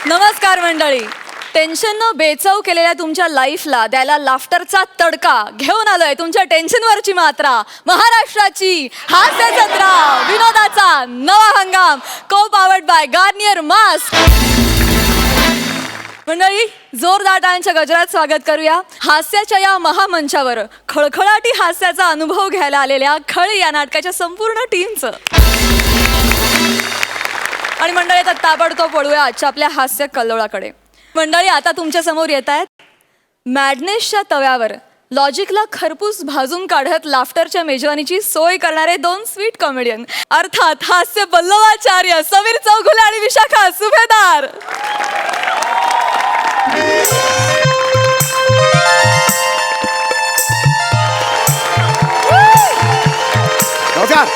नमस्कार मंडळी. टेन्शननं बेचव केलेल्या तुमच्या लाईफला द्यायला लाफ्टरचा तडका घेऊन आलोय. तुमच्या टेन्शनवरची मात्रा, महाराष्ट्राची हास्य जत्रा, विनोदाचा नवा हंगाम, को पावर्ड बाय गार्नियर मास्क. मंडळी, जोरदार टाळ्यांच्या गजरात स्वागत करूया हास्याच्या या महामंचावर खळखळाटी हास्याचा अनुभव घ्यायला आलेल्या खळी या नाटकाच्या संपूर्ण टीमचं. आणि मंडळी, आता ताबडतोब वळूया आजच्या आपल्या हास्य कल्लोळाकडे. मंडळी, आता तुमच्या समोर येत आहेत मॅडनेसच्या तव्यावर लॉजिकला खरपूस भाजून काढत लाफ्टरच्या मेजवानीची सोय करणारे दोन स्वीट कॉमेडियन, अर्थात हास्य पल्लवाचार्य समीर चौगुले आणि विशाखा सुभेदार. नमस्कार,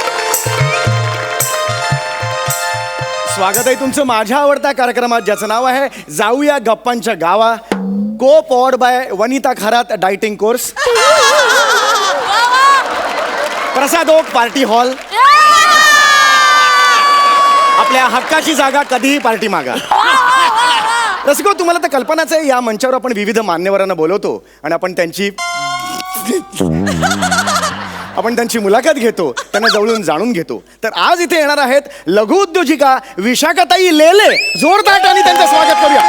स्वागत आहे तुमचं माझ्या आवडत्या कार्यक्रमात, ज्याचं नाव आहे जाऊया गप्पांच्या गावा, को powered by Vanita Kharat dieting course, Prasad Oak party hall. आपल्या हक्काची जागा, कधीही पार्टी मागा. रसिको, तुम्हाला तर कल्पनाच आहे, या मंचावर आपण विविध मान्यवरांना बोलवतो आणि आपण त्यांची मुलाखत घेतो, त्यांना जवळून जाणून घेतो. तर आज इथे येणार आहेत लघु उद्योजिका विशाखाताई लेले. जोरदार टाळी त्यांचं स्वागत करूया.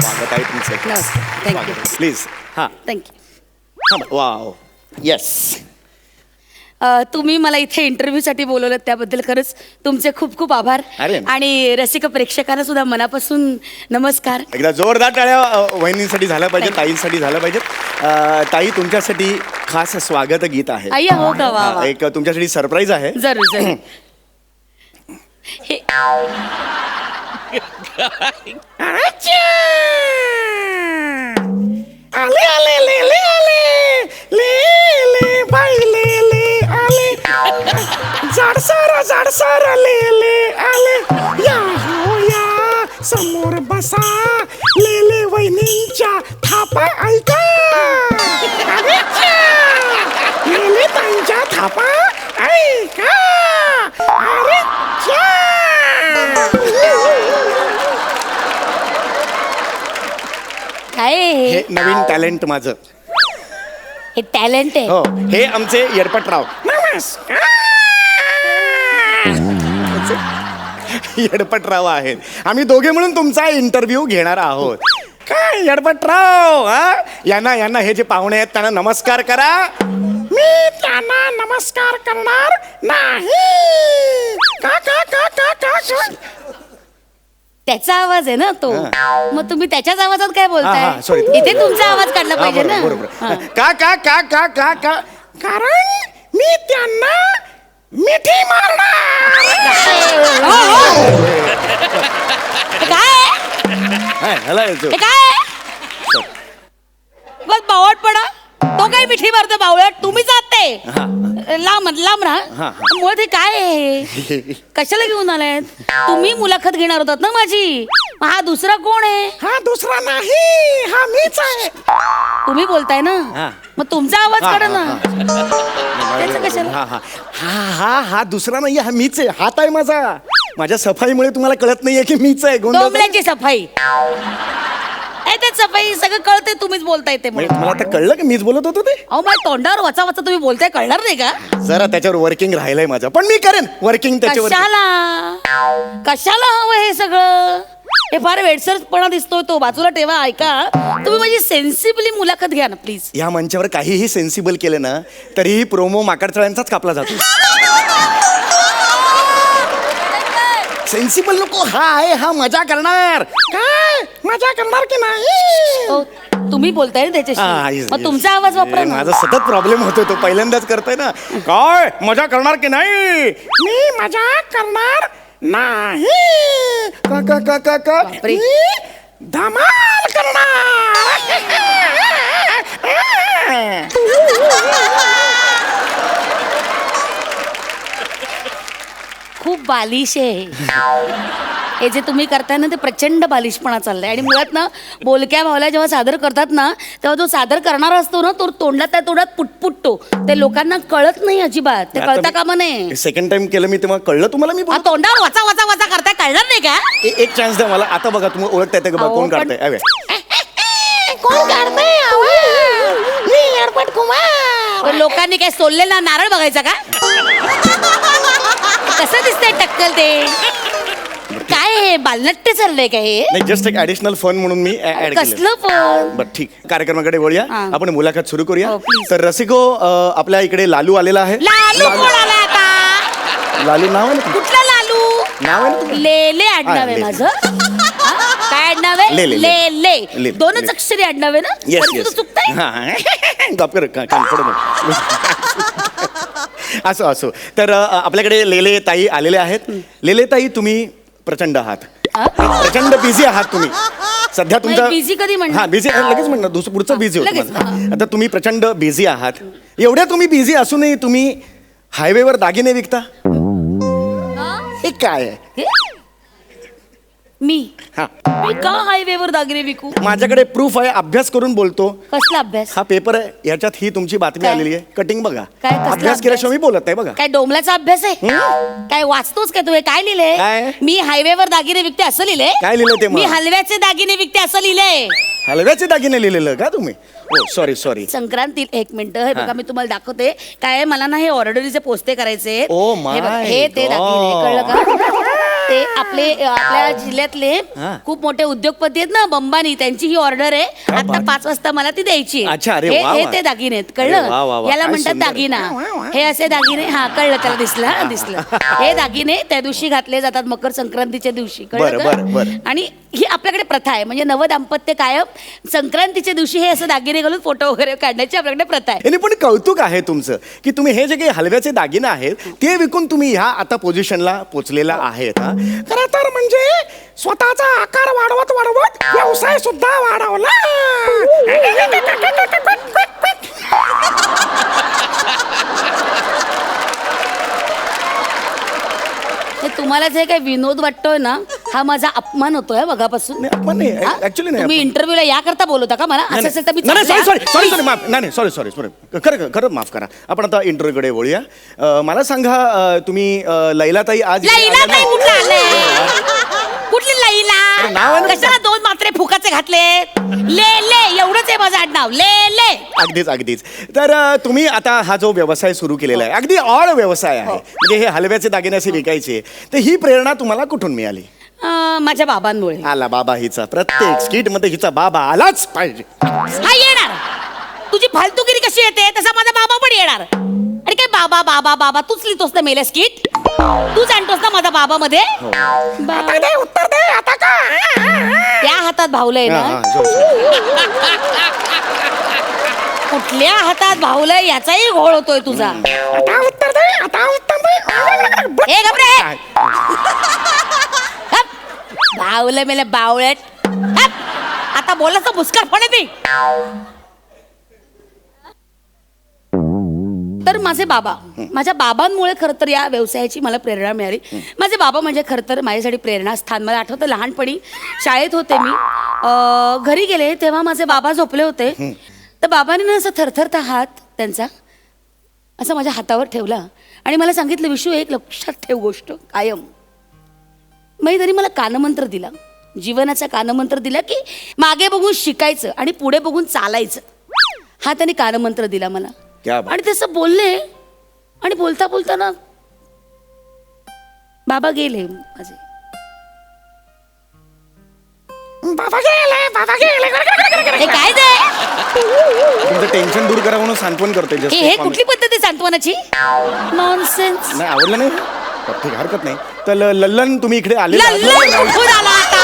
स्वागत आहे तुमचं. प्लीज. हां, थँक्यू. Wow, yes. तुम्ही मला इथे इंटरव्ह्यूसाठी बोलवलं त्याबद्दल खरंच तुमचे खूप खूप आभार. अरे. आणि रसिक प्रेक्षकांना सुद्धा मनापासून नमस्कार. एकदा जोरदार टाळ्या वहिनींसाठी झालं पाहिजे, ताईंसाठी झालं पाहिजे. ताई, तुमच्यासाठी खास स्वागत गीत आहे. अय्या, हो का? वा वा. एक तुमच्यासाठी सरप्राईज आहे. जरूर जरूर. हे आले आले ले ले आले ले ले बाई ले ले आले जाडसारा ले ले आले या हो या समोर बसा ले ले वहिनींच्या थापा ऐका ले ले ताईंच्या थापा ऐका. अरे काय आहे हे नवीन टॅलेंट माझं. हे टॅलेंट आहे. हो, हे आमचे येडपटराव. येडपटराव आहेत. आम्ही दोघे मिळून तुमचा इंटरव्ह्यू घेणार आहोत. काय येडपटराव, यांना हे जे पाहुणे आहेत त्यांना नमस्कार करा. मी त्यांना नमस्कार करणार नाही. का का का का का का त्याचा आवाज आहे ना तो. मग तुम्ही त्याच्याच आवाजात काय बोलताय? sorry. इथे तुमचा आवाज काढला पाहिजे ना. बरोबर. का का का का का का कारण मी त्यांना मिठी मारणार. हे काय बस बावळटपणा. तो काय मिठी मारतो बावळट? तुम्ही जाते लांब लांब राहा. मुळात हे काय आहे? कशाला घेऊन आलाय? तुम्ही मुलाखत घेणार होतात ना माझी. हा दुसरा कोण आहे? हा दुसरा नाही, हा मीच आहे. तुम्ही बोलताय ना, मग तुमचा आवाज काढा ना. त्याचं कशाला? हा हा हा हा दुसरा नाही, हा मीच आहे. हात आहे माझा. माझ्या सफाईमुळे तुम्हाला कळत नाहीये की मीच आहे. डोंबल्याची सफाई. त्यात सफाई सगळं कळते, तुम्हीच बोलताय ते. मला आता कळलं की मीच बोलत होतो ते. अहो, माझ्या तोंडावर वाचा वाचा तुम्ही बोलताय, कळणार नाही का? जरा त्याच्यावर वर्किंग राहिलंय माझं, पण मी करेन वर्किंग त्याच्यावर. कशाला हवं हे सगळं? हे फार वेडसरपणा दिसतोय तो. बाजूला ठेवा. ऐका, तुम्ही माझी सेन्सिबली मुलाखत घ्या ना प्लीज. या मंचावर काहीही सेन्सिबल केलं ना तरीही प्रोमो माकडचळ्यांचाच कापला जातो. सेन्सिबल नको. हा आहे, हा मजा करणार. काय मजा करणार की नाही? तुम्ही बोलताय ना त्याच्याशी, मग तुमचा आवाज वापरा ना. माझा सतत प्रॉब्लेम होतो, तो पहिल्यांदाच करतोय ना. काय मजा करणार की नाही? मी मजा करणार नाही. का का का का का बापरे. मी धमाल करणार. खूप बालिश आहे. हे जे तुम्ही करताय ना ते प्रचंड बालिशपणा चाललाय. आणि मुळात ना बोलक्या भावला जेव्हा सादर करतात ना तेव्हा जो सादर करणारा असतो ना तो तोंडात पुटपुटतो. ते लोकांना कळत नाही अजिबात. ते कळता कामा नये. सेकंड टाइम केलं मी तेव्हा कळलं तुम्हाला मी तोंडावर वाचा वाचा वाचा करताय कळणार नाही का? एक चान्स द्या मला. आता बघा तुम्ही ओळखता येते का? कोण काढताय? कोण काढताय? मी एअरपोर्ट कुमार. लोकांनी काय सोललेला नारळ बघायचा का? कसं दिसतंय टक्कल ते? काय हे बालनाट्य चाललंय का हे? नाही, जस्ट एक ऍडिशनल फन म्हणून मी ऍड केलं. कसलं पण? बर ठीक. कार्यक्रमाकडे वळूया. हा. आपण मुलाखत सुरू करूया. हो, please. तर रसिको, आपल्या इकडे लालू आलेला आहे. लालू कोण आला आता? लालू नाव आहे ना? कुठला लालू? नाव आहे ना तुमचं? लेले आडनाव हा, आहे ले. माझं. हा? काय आडनाव आहे? ले, ले, ले. ले. ले. दोनच ले. अक्षरी आडनाव आहे ना? येस परंतु येस. चुकतंय. असो असो. तर आपल्याकडे लेले ताई आलेले आहेत. लेले ताई, तुम्ही प्रचंड आहात. प्रचंड बिझी आहात तुम्ही सध्या. तुमचा बिझी कधी म्हणणार? हा बिझी लगेच म्हणणार. पुढचं बिझी लगेच, होतं. आता तुम्ही प्रचंड बिझी आहात. एवढ्या तुम्ही बिझी असूनही तुम्ही हायवेवर दागिने विकता. हे काय आहे? हे? मी हा, मी का हायवेवर दागिने विकू? माझ्याकडे प्रूफ आहे. अभ्यास करून बोलतो. कसला अभ्यास? हा पेपर आहे, याच्यात ही तुमची बातमी काय? आलेली आहे. कटिंग बघा. काय? कसला अभ्यास केल्याशिवाय मी बोलत नाही बघा. काय डोंबल्याचा अभ्यास आहे? काय वाचतोस काय तू? हे काय काय? लिहिलंय? मी हायवेवर दागिने विकते असं लिहिलंय? काय लिहिलं ते मग? मी हलव्याचे दागिने विकते असं लिहिलंय. हलव्याचे दागिने लिहिलेलं का तुम्ही? हो सॉरी. संक्रांती. एक मिनिट हे बघा मी तुम्हाला दाखवते. काय मला ना हे ऑर्डरीचे पोस्ते करायचे आहेत. Oh my हे बघा, हे ते दागिने God. कळलं का? ते आपल्या जिल्ह्यातले हा. खूप मोठे उद्योगपती आहेत ना बंबानी, त्यांची ही ऑर्डर आहे. आता बात. 5 वाजता मला ती द्यायची आहे. अच्छा, अरे हे वा, हे वा. ते दागिने आहेत अरे वा, वा, कळलं? वा. याला काय म्हणतात सुंदर. दागिना. हे असे दागिने. हा कळलं त्याला. दिसलं. हे दागिने त्या दिवशी घातले जातात मकर संक्रांतीच्या दिवशी. बरं, कळलं बरं. का? आणि ही आपल्याकडे प्रथा आहे. म्हणजे नवदाम्पत्य कायम संक्रांतीच्या दिवशी हे असं दागिने घालून फोटो वगैरे काढण्याची आपल्याकडे प्रथा आहे. याने पण कौतुक आहे तुमचं की तुम्ही हे जे काही हलव्याचे दागिने आहेत ते विकून तुम्ही ह्या आता पोझिशनला पोचलेला आहेत. हा, खरं तर म्हणजे स्वतःचा आकार वाढवत व्यवसाय सुद्धा वाढवला. हे तुम्हाला जे काही विनोद वाटतोय ना हा माझा अपमान होतोय बघापासून. ऍक्च्युली नाही. तुम्ही इंटरव्ह्यूला या करता बोलता का मला? असं असेल तर मी नाही चालले, सॉरी हा. माफ. नाही सॉरी खरं माफ करा. आपण आता इंटरव्ह्यूकडे वळूया. मला सांगा, तुम्ही लैलाताई आज इथे लैला आल्या ताई नाही? कुठला आले? कुठली अरे नाव लैला? आहे ना कशाला 2 मात्रे फुकाचे घातले? ले एवढंच आहे माझं आडनाव. ले अगदीच. तर तुम्ही आता हा जो व्यवसाय सुरू केलेला आहे अगदी ऑड व्यवसाय आहे. म्हणजे हे हलव्याचे दागिने असे विकायचे. तर ही प्रेरणा तुम्हाला कुठून मिळाली? माझ्या बाबांमुळे. आला बाबा हिचा. प्रत्येक स्किट मध्ये हिचा बाबा आलाच पाहिजे. हा येणार. तुझी फालतूगिरी कशी येते तसा माझा बाबा पण येणार. अरे काय बाबा तूच लिहितोस ना मेले स्किट? तू जाणतोस ना माझा बाबा मध्ये? आता दे उत्तर दे आता का? त्या हातात भावलंय हा, ना? हा, जो. कुठल्या हातात भावलंय याचाही घोळ होतोय तुझा. आता उत्तर दे. हे घबरे. भावलं मेले बावळट. हप. आता बोलायचं मुस्कार पण आहे. तर माझे बाबा, माझ्या बाबांमुळे खरं तर या व्यवसायाची मला प्रेरणा मिळाली. माझे बाबा म्हणजे खरं तर माझ्यासाठी प्रेरणास्थान. मला आठवतं लहानपणी शाळेत होते मी, घरी गेले तेव्हा माझे बाबा झोपले होते. तर बाबांनी ना असं थरथरता हात त्यांचा असं माझ्या हातावर ठेवला आणि मला सांगितलं, विशू एक लक्षात ठेव गोष्ट कायम. मी तरी मला कानमंत्र दिला, जीवनाचा कानमंत्र दिला की मागे बघून शिकायचं आणि पुढे बघून चालायचं. हा त्यांनी कानमंत्र दिला मला. क्या बात. आणि तसं बोलले आणि बोलता ना बाबा गेले माझे. बाबा गेले. हे काय ते? तुमचं टेन्शन दूर करा म्हणून सांत्वन करतोय. just हे एक comment. कुठली पद्धत आहे सांत्वनाची? नॉनसेन्स. नाही आवडलं नाही. ठीक, हरकत नाही. तर लल्लन तुम्ही इकडे आले. लल्लन कुठून आला आता?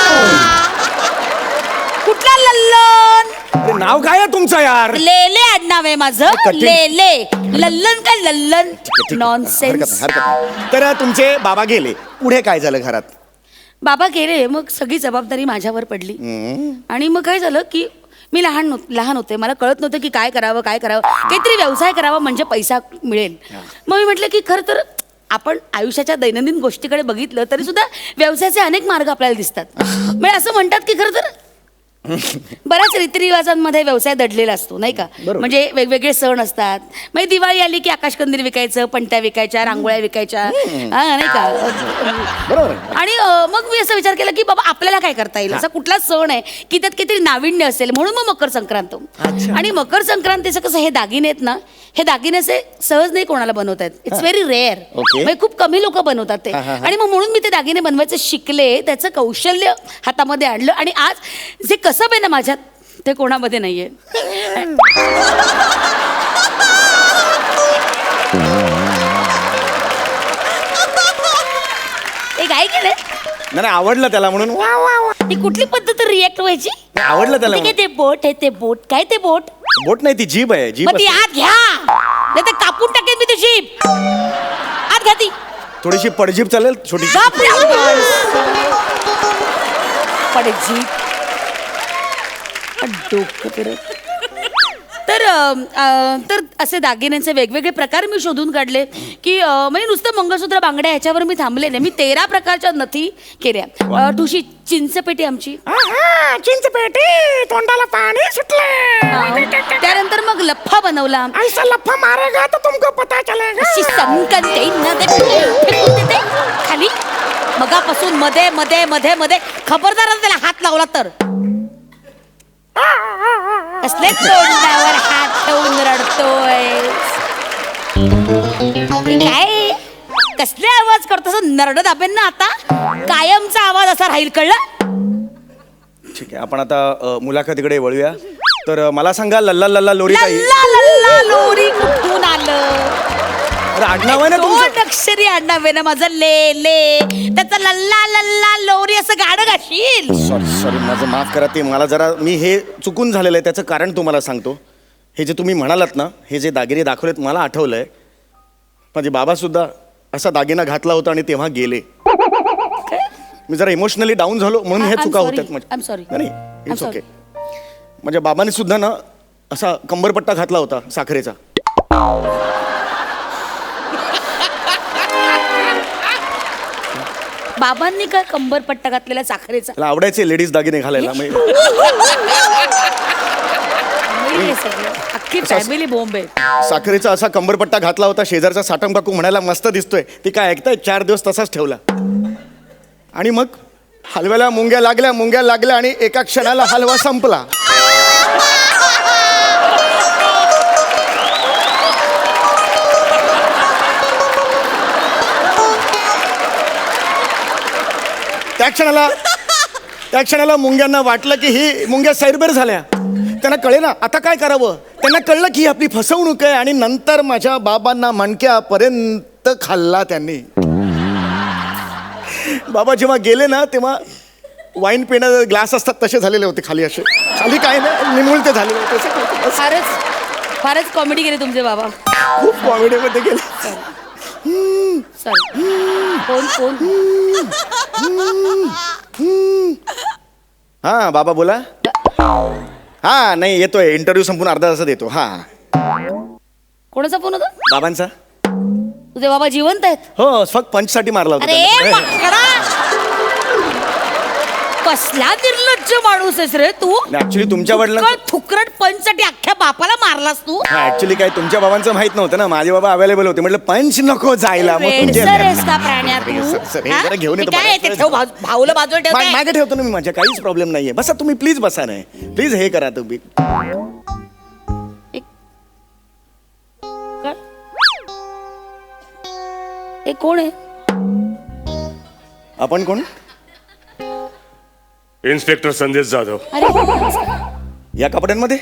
कुठला लल्लन? नाव काय आहे तुमचं यार? लेले आडनाव आहे माझं. कठीण. लेले. लल्लन काय लल्लन? नॉनसेन्स. हरकत नाही. तर तुमचे बाबा गेले, पुढे काय झालं घरात? बाबा गेले, मग सगळी जबाबदारी माझ्यावर पडली. आणि मग काय झालं की मी लहान होते, मला कळत नव्हतं की काय करावं. काहीतरी व्यवसाय करावा म्हणजे पैसा मिळेल. मग मी म्हटलं की खरं तर आपण आयुष्याच्या दैनंदिन गोष्टीकडे बघितलं तरी सुद्धा व्यवसायाचे अनेक मार्ग आपल्याला दिसतात. म्हणजे असं म्हणतात की खरं तर बऱ्याच रीतिरिवाजांमध्ये व्यवसाय दडलेला असतो नाही का. म्हणजे वेगवेगळे सण असतात. म्हणजे दिवाळी आली की आकाशकंदील विकायचं, पणत्या विकायच्या, रांगोळ्या विकायच्या, हा नाही का. आणि मग मी असा विचार केला की बाबा आपल्याला काय करता येईल, असा कुठला सण आहे की त्यात काहीतरी नाविन्य असेल, म्हणून मग मकर संक्रांत. आणि मकर संक्रांतीचं कसं, हे दागिने आहेत ना, हे दागिने असे सहज नाही कोणाला बनवत आहेत. It's very rare. म्हणजे खूप कमी लोक बनवतात ते. आणि मग म्हणून मी ते दागिने बनवायचे शिकले, त्याचं कौशल्य हातामध्ये आणलं आणि आज जे कसब आहे ना माझ्यात ते कोणामध्ये नाहीये. एक आहे की नाही आवडलं त्याला म्हणून वा वा वा. ही कुठली पद्धत रिएक्ट व्हायची? आवडलं त्याला ते काय ते बोट आहे, ते बोट काय ते बोट? बोट नाही ती जीभ आहे. जीभ मग ती आत घ्या, नाही तर कापून टाकेल मी ती जीभ. आत घ्या ती. थोडीशी पडजीभ चालेल छोटी. बापरे. पडजीभ डोकं फिरत. तर असे दागिन्यांचे वेगवेगळे प्रकार मी शोधून काढले की म्हणजे नुसतं मंगळसूत्र बांगड्या ह्याच्यावर मी थांबले नाही. मी 13 प्रकारच्या नथी केल्या. ठुशी चिंचपेटी आमची, चिंचपेटी तोंडाला पाणी सुटले. त्यानंतर मग लफ्फा बनवला. ऐसा लफा मारेगा तो तुमको पता चलेगा. अशी संकन फेकून देते खाली. मगापासून मध्ये मध्ये मध्ये मध्ये खबरदार त्याला हात लावला तर. कसले तोंडावर हात ठेवून रडतोय काय? कसले आवाज करतोस नरड दाबेन ना आता. कायमचा आवाज असा राहील, कळलं? ठीक आहे, आपण आता मुलाखतीकडे वळूया. तर मला सांगा, लल्ला लल्ला लोरी काही लल्ला लल्ला लोरी कुठून आलं? आडनाव आहे ना तुमचं? 2 अक्षरी आडनाव आहे ना माझं, ले ले. त्याचं लल्ला लल्ला लोरी असं गाणं गाशील. सॉरी माझं माफ करा. ते मला जरा मी हे चुकून झालेलं आहे. त्याचं कारण तुम्हाला सांगतो. हे जे तुम्ही म्हणालात ना, हे जे दागिने दाखवलेत मला आठवलंय. माझे बाबा सुद्धा असा दागिना घातला होता आणि तेव्हा गेले. मी जरा इमोशनली डाऊन झालो म्हणून हे चुका होत I'm sorry. नाही इट्स ओके. माझ्या बाबांनी सुद्धा ना असा कंबरपट्टा घातला होता साखरेचा. बाबांनी काय कंबरपट्टा घातलेला साखरेचा? त्याला आवडायचे लेडीज दागिने घालायला. हे सगळं अख्खी फॅमिली बॉम्बे. साखरेचा असा कंबरपट्टा घातला होता. शेजारचा साटम काकू म्हणायला मस्त दिसतोय. ती काय ऐकताय, 4 दिवस तसाच ठेवला. आणि मग हलव्याला मुंग्या लागल्या आणि एका क्षणाला हलवा संपला. त्या क्षणाला मुंग्यांना वाटलं की ही मुंग्या सैरबैर झाल्या. त्यांना कळे ना आता काय करावं. त्यांना कळलं की ही आपली फसवणूक आहे. आणि नंतर माझ्या बाबांना मणक्यापर्यंत खाल्ला त्यांनी. बाबा जेव्हा गेले ना तेव्हा वाईन पिण्याचे ग्लास असतात तसे झालेले होते खाली. असे खाली काय नाही, निमुळते झालेले होते. फारच कॉमेडी केली तुमचे बाबा. खूप कॉमेडीमध्ये गेले. कोण हा बाबा बोला. हा नाही येतोय, इंटरव्ह्यू संपून अर्धा तासात येतो. हा कोणाचा फोन होता? बाबांचा. तुझे बाबा जिवंत आहेत? हो, फक्त पंचसाठी मारला होता अरे त्यांना. माकडा, कसला निर्लज्ज माणूस आहेस रे तू. ऍक्च्युली तुमच्या वडिलांना थुकरट पंचसाठी अख्ख्या बापाला मारलास तू. ऍक्च्युली काय तुमच्या बाबांचं माहित नव्हतं ना. माझे बाबा अवेलेबल होते. म्हटलं पंच नको जायला. मग वेडसर आहेस का प्राण्या तू? सर, हे हा? जरा घेऊन येतो. काय ते ठेव, भाऊला बाजूला ठेव. मागे ठेवतो ना मी. माझ्या काहीच प्रॉब्लेम नाहीये. बसा तुम्ही प्लीज बसा. नाही प्लीज हे करा तुम्ही. कोण आहे? आपण कोण? इन्स्पेक्टर संदेश जाधव. अरे या कपड्यांमध्ये?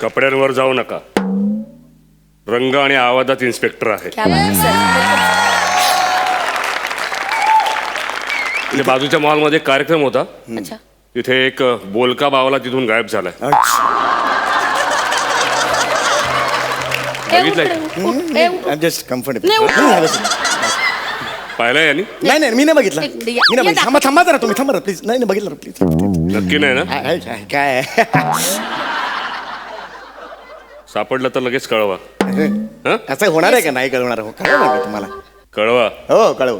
कपड्यांवर जाऊ नका. रंग आणि आवाजात इन्स्पेक्टर आहे. क्या बात आहे, सर. इथे बाजूच्या मॉलमध्ये कार्यक्रम होता. अच्छा. तिथे एक बोलका बावला तिथून गायब झालाय. Just comfortable. पाहिलंय यांनी? नाही मी नाही बघितलं. मी नाही बघितलं. थांबा जरा तुम्ही. थांबा प्लीज. नाही बघितलं प्लीज. नक्की नाही ना? काय सापडलं तर लगेच कळवा. हं? असं होणार आहे का? नाही कळवणार. हो, कळवणार मी तुम्हाला. कळवा. हो कळव.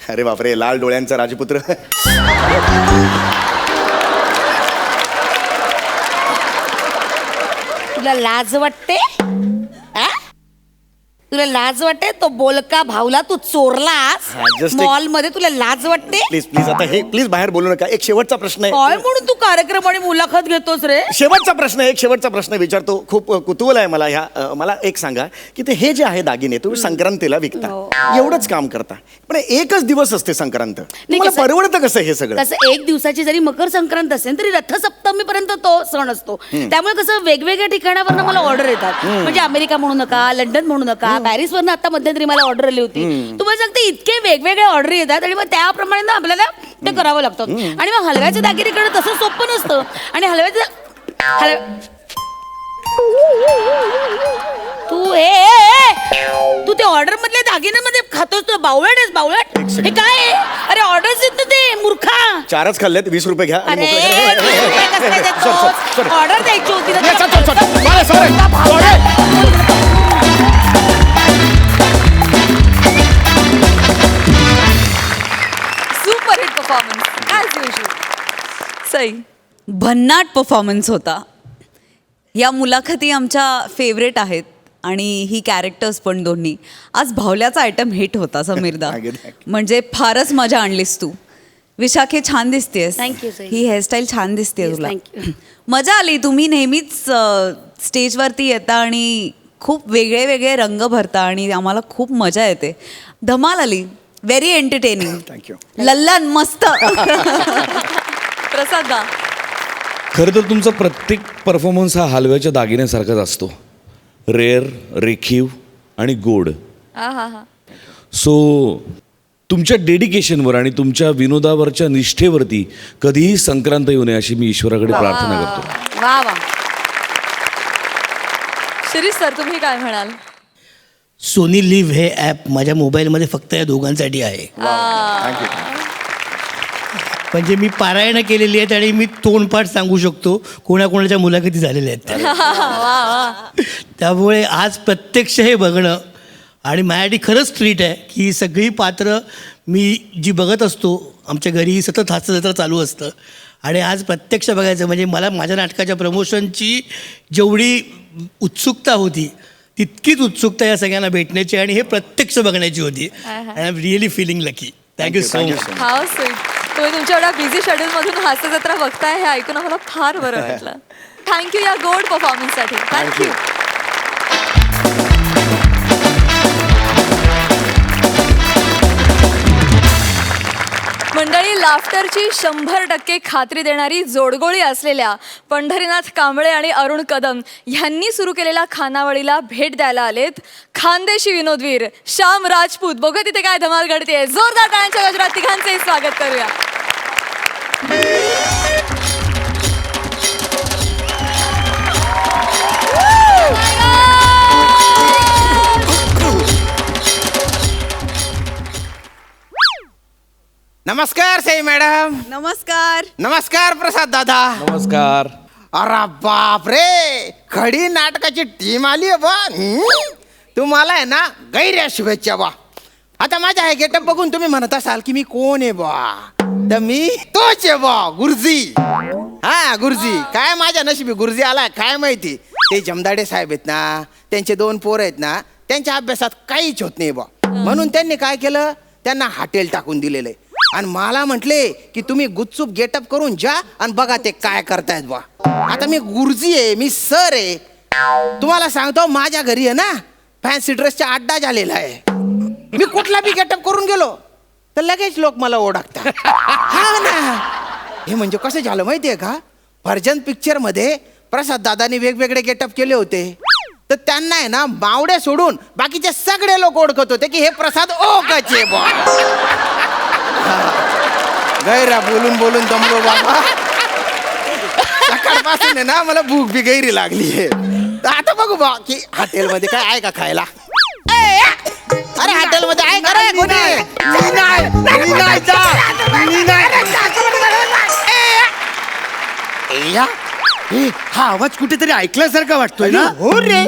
अरे बापरे, लाल डोळ्यांचा राजपुत्र. तुला लाज वाटते आ? तुला लाज वाटते? तो बोलका भावला तू चोरलास हा, just एक- मॉल मध्ये. तुला लाज वाटते? प्लीज प्लीज आता हे प्लीज बाहेर बोलू नका. एक शेवटचा प्रश्न काय आहे. म्हणून तू कार्यक्रम आणि मुलाखत घेतोस रे? शेवटचा प्रश्न आहे. एक शेवटचा प्रश्न विचारतो. खूप कुतूहल आहे मला ह्या. मला एक सांगा की ते हे जे आहे दागिने तुम्ही संक्रांतीला विकता, एवढंच काम करता, पण एकच दिवस असते संक्रांत. तुम्हाला कसं- परवडतं कसं हे सगळं? कसं एक दिवसाची जरी मकर संक्रांत असेल तरी रथसप्तमी पर्यंत तो सण असतो. त्यामुळे कसं वेगवेगळ्या ठिकाणावरनं मला ऑर्डर येतात. म्हणजे अमेरिका म्हणू नका, लंडन म्हणू नका, पॅरिस वरनं आता मध्यंतरी मला ऑर्डर आली होती. तुम्हाला सांगते इतके वेगवेगळे ऑर्डर येतात आणि मग त्याप्रमाणे ना आपल्याला ते करावं लागतं. आणि मग हलव्याचे दागिने करणं तसं सोपं नसतं. आणि तू ते ऑर्डर मधल्या दागिन्यामध्ये खातोस. तू बावळट आहेस, बावळट. हे काय आहे? अरे ऑर्डर्स येत ना ते मूर्खा. 4च खाल्लेत, 20 रुपये घ्या आणि अरे मोकळे करा. sorry. ऑर्डर द्यायची होती ना. Super hit performance as usual. Sai, भन्नाट परफॉर्मन्स होता. या मुलाखती आमच्या फेवरेट आहेत आणि ही कॅरेक्टर्स पण दोन्ही. आज भावल्याचा आयटम हिट होता समीरदा. म्हणजे फारच मजा आणलीस तू. विशाखे छान दिसतेस. Thank you, Sai. He hairstyle छान दिसते Yes, तुला. thank you. मजा आली. तुम्ही नेहमीच स्टेजवरती येता आणि खूप वेगळे वेगळे रंग भरता आणि आम्हाला खूप मजा येते. धमाल आली. Very entertaining. थँक्यू. लल्लन मस्त. प्रसादा. खरं तर तुमचा प्रत्येक परफॉर्मन्स हा हलव्याच्या दागिन्यासारखाच असतो. रेअर, रेखीव आणि गोड. हा. सो तुमच्या डेडिकेशनवर आणि तुमच्या विनोदावरच्या निष्ठेवरती कधीही संक्रांत येऊ नये अशी मी ईश्वराकडे प्रार्थना करतो. वा वा. शिरीष सर, तुम्ही काय म्हणाल? सोनी लिव्ह हे ॲप माझ्या मोबाईलमध्ये फक्त या दोघांसाठी आहे. म्हणजे मी पारायणं केलेली आहेत आणि मी तोंडपाठ सांगू शकतो कोणाकोणाच्या मुलाखती झालेल्या आहेत. त्यामुळे आज प्रत्यक्ष हे बघणं आणि माझ्यासाठी खरंच ट्रीट आहे की सगळी पात्र मी जी बघत असतो आमच्या घरी सतत हास्यजत्रा चालू असतं आणि आज प्रत्यक्ष बघायचं म्हणजे मला माझ्या नाटकाच्या प्रमोशनची जेवढी उत्सुकता होती तितकीच उत्सुकता या सगळ्यांना भेटण्याची आणि हे प्रत्यक्ष बघण्याची होती. I am really feeling lucky. Thank you so much. How sweet. तुम्ही तुमच्या एवढ्या बिझी शेड्यूलमधून हास्य जत्रा बघताय हे ऐकून आम्हाला फार बरं वाटलं. थँक्यू या गोड परफॉर्मन्ससाठी. थँक्यू. मंडळी, लाफ्टरची 100% खात्री देणारी जोडगोळी असलेल्या पंढरीनाथ कांबळे आणि अरुण कदम यांनी सुरू केलेल्या खानावळीला भेट द्यायला आलेत खानदेशी विनोदवीर श्याम राजपूत. बघा तिथे काय धमाल घडते. जोरदार टाळ्यांच्या गजरात तिघांचंही स्वागत करूया. नमस्कार सई मॅडम. नमस्कार. नमस्कार प्रसाद दादा. नमस्कार. अरे बाप रे, खडी नाटकाची टीम आली आहे बा. तुम्हाला आहे ना गैर शुभेच्छा बा. आता माझा हे गेटअप बघून तुम्ही म्हणत असाल की मी कोण आहे बा. तर मी तोच आहे बा, गुरुजी. हा गुरुजी. काय माझ्या नशिबी गुरुजी आला काय माहिती. ते जमदाडे साहेब आहेत ना, त्यांचे 2 पोरं आहेत ना, त्यांच्या अभ्यासात काहीच होत नाही बा. म्हणून त्यांनी काय केलं, त्यांना हॉटेल टाकून दिलेलं आहे आणि मला म्हटले की तुम्ही गुपचूप गेटअप करून जा आणि बघा ते काय करतायत बा. आता मी गुरुजी आहे, मी सर आहे. तुम्हाला सांगतो माझ्या घरी आहे ना फॅन्सी ड्रेसचा अड्डा झालेला आहे. मी कुठला बी गेटअप करून गेलो तर लगेच लोक मला ओळखतात. हा ना. हे म्हणजे कसं झालं माहितीये का, व्हर्जन पिक्चर मध्ये प्रसाद दादानी वेगवेगळे गेटअप केले होते तर त्यांना आहे ना बावड्या सोडून बाकीचे सगळे लोक ओळखत होते की हे प्रसाद ओकाचे बा. गैरा बोलून बोलून दमलो बाबा. सकाळपासून आहे ना मला भूक बी गैरी लागली आहे. तर आता बघू बा की हॉटेलमध्ये काय आहे का खायला. अरे हॉटेलमध्ये आहे का रे कोणी. हा आवाज कुठेतरी ऐकल्यासारखा वाटतोय ना. हो रे,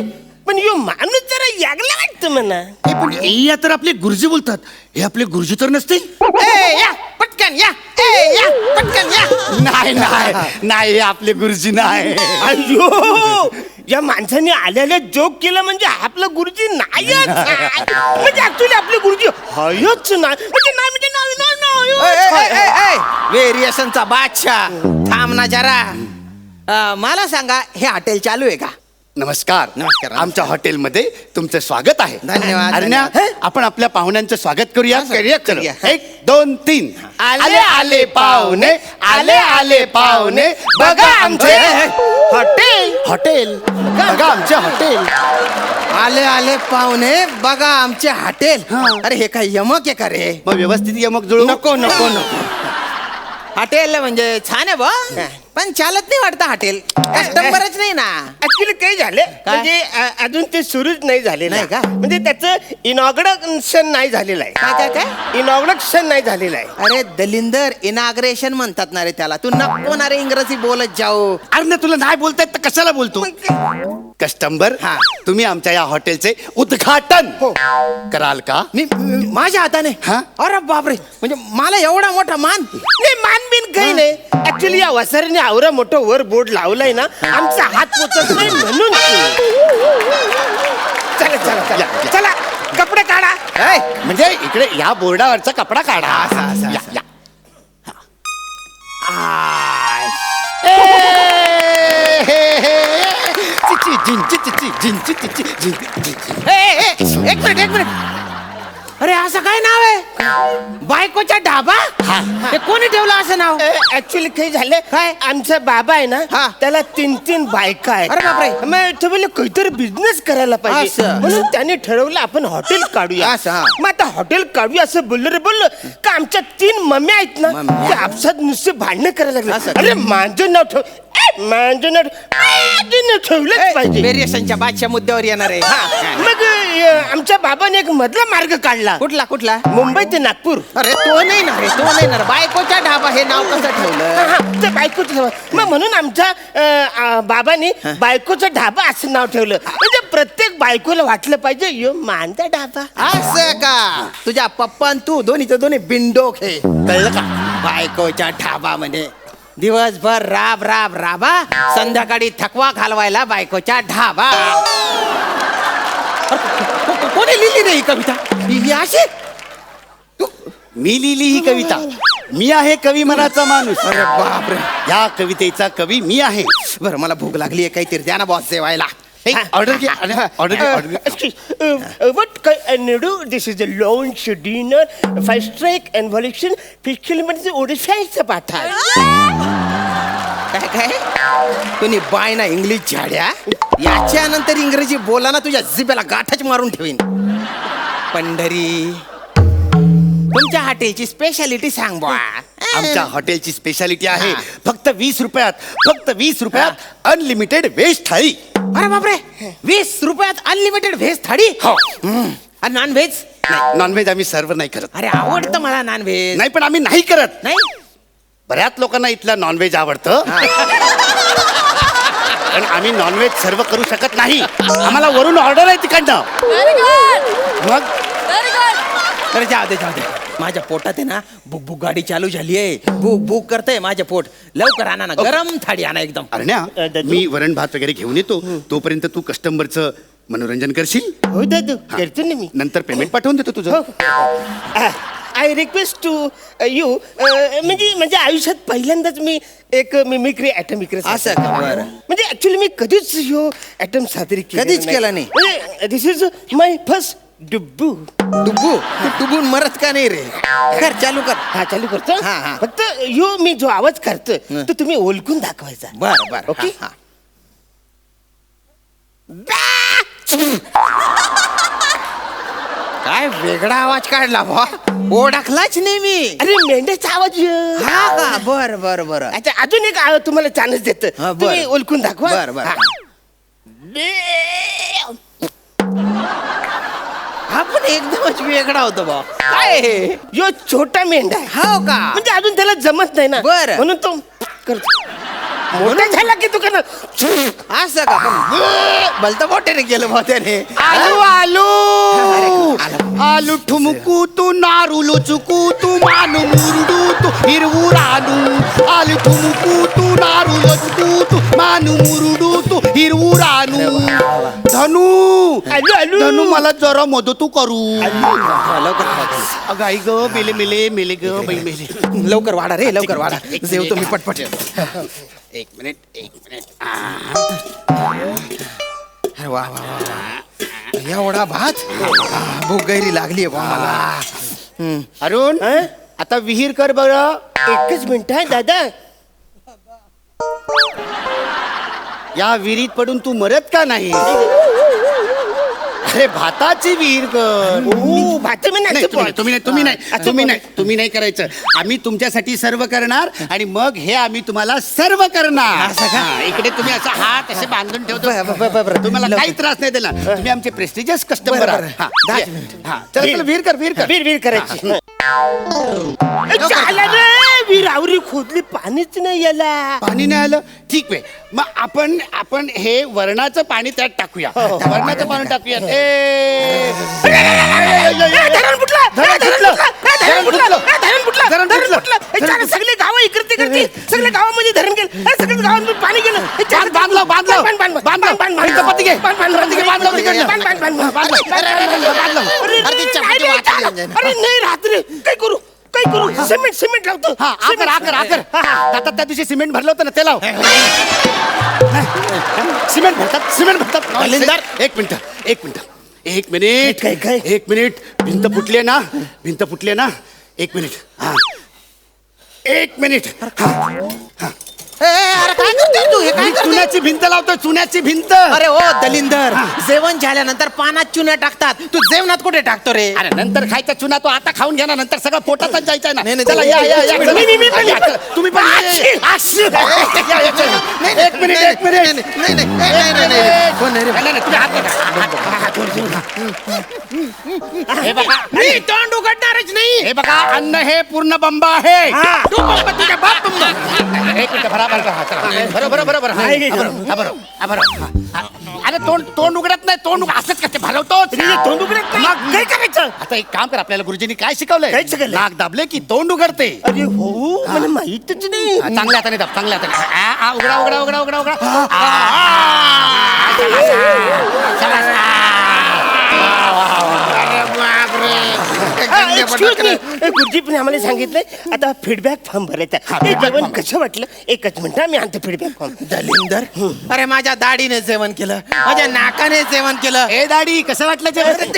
पण यो माणूस जरा यागला वाटतं म्हणा. हे पण या तर आपले गुरुजी बोलतात. हे आपले गुरुजी तर नसतील. या पटकन या, या पटकन या. नाही नाही नाही, हे आपले गुरुजी नाही. अयो, या माणसाने आल्याला जोक केलं म्हणजे आपलं गुरुजी नाहीच. म्हणजे ऍक्च्युली आपले गुरुजी हयच नाही, म्हणजे व्हेरिएशनचा बादशाह थांब ना जरा. मला सांगा, हे हॉटेल चालू आहे का? नमस्कार. नमस्कार. आमच्या हॉटेलमध्ये तुमचं स्वागत आहे. धन्यवाद, अरण्या, धन्यवाद. आपण आपल्या पाहुण्यांचं स्वागत करूया. करूया, चलो. करूया. 1 2 3. आले, आले पाहुणे, आले आले पाहुणे, बघा आमचे हॉटेल. हॉटेल, बघा आमचे हॉटेल. आले आले पाहुणे, बघा आमचे हॉटेल. अरे हे काय यमक आहे का रे? मग व्यवस्थित यमक जुळू. नको नको नको. हॉटेल म्हणजे छान आहे बा, पण चालत नाही वाटतं हॉटेल. कस्टमरच नाही ना. ऍक्च्युली काय झालं म्हणजे अजून ते सुरूच नाही झालेलं नाही का? म्हणजे त्याचं इनॉग्रेशन नाही झालेलं आहे. काय काय काय? इनॉग्रेशन नाही झालेलं आहे. अरे दलिंदर, इनाग्रेशन म्हणतात ना रे त्याला. तू नको ना रे इंग्रजी बोलत जाऊ. अरे तुला नाही बोलतायत तर कशाला बोलतो. कस्टमर, हा. तुम्ही आमच्या या हॉटेलचे उद्घाटन कराल का? माझ्या हाताने? हा? अरे बापरे, म्हणजे मला एवढा मोठा मान? नाही मानबीन काही नाही. ऍक्च्युली या वसारीने आवरा मोठं वर बोर्ड लावलाय ना, आमचा हात पोचत नाही म्हणून. चला चला चला चला, कपडे काढा. ए, म्हणजे इकडे या बोर्डावरचा कपडा काढा. या, या. चिची, जिंची, चिची, जिंची, चिची, जिंची. एक मिनिट. अरे असं काय नाव आहे? बायकोचा ढाबा? हे कोणी ठेवलं असं नाव? ऍक्च्युली काही झालं काय? आमचा बाबा आहे ना, हा. त्याला 3 बायका आहेत. अरे बापरे. मग तो बोलले काहीतरी बिझनेस करायला पाहिजे, असं. म्हणून त्याने ठरवलं आपण हॉटेल काढूया. असं, हा. मग आता हॉटेल काढूया असं बोललो का आमच्या 3 मम्म्या आहेत ना, मम्म्या. त्या आपसात नुसते भांडणं करायला लागले. असं. अरे माझं नाव ठेव, माझं नाव ठेवलंच पाहिजे. व्हेरिएशनच्या बादशा मुद्द्यावर येणार आहे. मग आमच्या बाबाने एक मधला मार्ग काढला. कुठला कुठला? मुंबई ते नागपूर. अरे तो नाही ना रे, तो नाही ना रे. बायकोचा ढाबा हे नाव कसं ठेवलं? ते बायकोचं मग म्हणून आमच्या बाबांनी बायकोचं ढाबा असं नाव ठेवलं. म्हणजे प्रत्येक बायकोला वाटलं पाहिजे यो मानता ढाबा. असं का? तुझ्या पप्पा आणि तू दोन्हीचं दोन्ही बिंडोक हे, कळलं का? बायकोच्या ढाबा म्हणजे दिवसभर राब राब राबा, संध्याकाळी थकवा घालवायला बायकोच्या ढाबा. कोणी लिहिली नाही ही कविता? ही अशी? मी लिहिली ही कविता. मी आहे कवी मनाचा माणूस. अरे बापरे. या कवितेचा कवी मी आहे. बरं, मला भूक लागली आहे, काहीतरी द्या ना बॉस जेवायला. ऑर्डर घे, ऑर्डर घे. What can I do? This is a launch dinner, 5 strike and volition. Pickle म्हणजे ओडिशाचं पाठ आहे. काय काय? तुम्ही बाय ना इंग्लिश झाड्या. याच्या नंतर इंग्रजी बोला ना, तुझ्या जिभेला गाठच मारून ठेवीन. पंढरी, तुमच्या हॉटेलची स्पेशालिटी सांग बा. आमच्या हॉटेलची स्पेशालिटी आहे फक्त 20 रुपयात अनलिमिटेड व्हेज थाळी. अरे बापरे, 20 रुपयात अनलिमिटेड व्हेज थाळी? हो. आणि नॉन व्हेज? नॉनव्हेज आम्ही सर्व नाही करत. अरे आवडतं मला नॉन व्हेज. नाही, पण आम्ही नाही करत. नाही? बऱ्याच लोकांना इथलं नॉनव्हेज आवडतं, पण आम्ही नॉनव्हेज सर्व करू शकत नाही. आम्हाला वरून ऑर्डर आहे तिकडनं. मग अरे जाऊ दे. माझ्या पोटात आहे ना बुक बुक गाडी चालू झाली आहे. बुक बुक करतंय माझं पोट. लवकर आणा ना, गरम थाळी आणा एकदम. अरण्या, मी वरण भात वगैरे घेऊन येतो. तोपर्यंत तू कस्टमरचं मनोरंजन करशील. हो दादू, करतो ना मी. नंतर पेमेंट पाठवून देतो तुझं. आय रिक्वेस्ट टू यू, म्हणजे आयुष्यात पहिल्यांदाच मी एक मिमिक्री ॲटमिक्री. असं का? बरं. म्हणजे ऍक्च्युली मी कधीच ह्यो ॲटम सादरी कधीच केला नाही. दिस इज माय फर्स्ट डुब्बू. डुबू? तू डुबून मरत का नाही रे? कर, चालू कर. हा चालू करतो. हा. फक्त यो मी जो आवाज करतो तो तुम्ही ओळखून दाखवायचा. बर ओके. हा. काय वेगळा आवाज काढला बा, ओळखलाच नाही मी. अरे मेंढ्याचा आवाज ह्यो. हा का? बर. अच्छा, अजून एक तुम्हाला चान्स देतो. हा, बरं. तुम्ही ओळखून दाखवा. बर. हा. हा पण एकदमच वेगळा होतो बा. काय हे? यो छोटा मेंढा आहे. हो का? म्हणजे अजून त्याला जमत नाही ना, बरं. म्हणून तो करतो. मोठा झाला की तू का असं का भलतं मोठ्याने गेलं बा त्याने आलू आलू आलू ठुमकू तू नारू लोचकू तू मानू मुरडू तू हिरवू रानू आलू ठुमकू तू नारू लोचकू तू मानू मुरडू तू हिरवू रानू धनू आलू आलू धनू मला जरा मदतू करू लवकर अगं आई ग मेले मेले मेले ग बाई मेले लवकर वाढा रे लवकर वाढा जेवतो मी पटपट एक मिनिट अरे वा वा वा एवढा भात भूक गैरी लागली बा मला अरुण आता विहीर कर बरं एकच मिनिट आहे दादा या विहिरीत पडून तू मरत का नाही अरे भाताची विहीर कर ओ भात मी नाही, नाही तुम्ही नाही करायचं आम्ही तुमच्यासाठी सर्व करणार आणि मग हे आम्ही तुम्हाला सर्व करणार हा, इकडे तुम्ही असा हात असे बांधून ठेवतो तुम्हाला काही त्रास नाही देणार तुम्ही आमचे प्रेस्टिजियस कस्टमर आहात चल वीर कर वीर करायची झालं रे वीर आवरी खोदली पाणीच नाही याला पाणी नाही आलं ठीक आहे मग आपण हे वरणाचं पाणी त्यात टाकूया वरणाचं पाणी टाकूया सगळे गाव इकडे तिकडे सगळ्या गावामध्ये धरण गेलं सगळ्या गावामध्ये पाणी गेलं अरे नाही रात्री काय करू सिमेंट लावतो आकर आता त्या दिवशी सिमेंट भरलं होतं ना ते लाव सिमेंट भरतात एक मिनिट एक मिनिट भिंत फुटली ना एक मिनिट हा एक मिनिट अरे काय करतोय तू हे काय करतोय? चुन्याची भिंत लावतोय चुन्याची भिंत अरे ओ दलिंदर जेवण झाल्यानंतर पानात चुना टाकतात तू जेवणात कुठे टाकतो रे अरे नंतर खायचा चुना तो आता खाऊन घ्या ना नंतर सगळं पोटातच जायचंय ना नाही, नाही, चला नाही, या नाही, चला. तुम्ही पण या, या, चला. एक मिनिट नाही, तुम्ही हात नका. हे बघा मी तोंड उघडणारच नाही हे बघा अन्न हे पूर्ण बंब आहे तू बंब तुझ्या बाप बंब एक मिनिट बरोबर अरे तोंड उघडत नाही तोंड असंच कसं भरवतो तोंड उघडत नाही. मग काय करायचं आता एक काम कर आपल्याला गुरुजींनी काय शिकवलंय काय शिकवलंय? नाक दाबले की तोंड उघडते अरे हो मला माहितच नाही चांगल्या हाताने दाब चांगल्या हाताने उघडा एक्सक्यूज मी गुरुजी पण आम्हाला सांगितलंय आता फीडबॅक फॉर्म भरायचा हे जेवण कसं वाटलं एकच मिनिट मी आणतो फीडबॅक फॉर्म दलिंदर अरे माझ्या दाढीने जेवण केलं माझ्या नाकाने जेवण केलं हे दाढी कसं वाटलं जेवण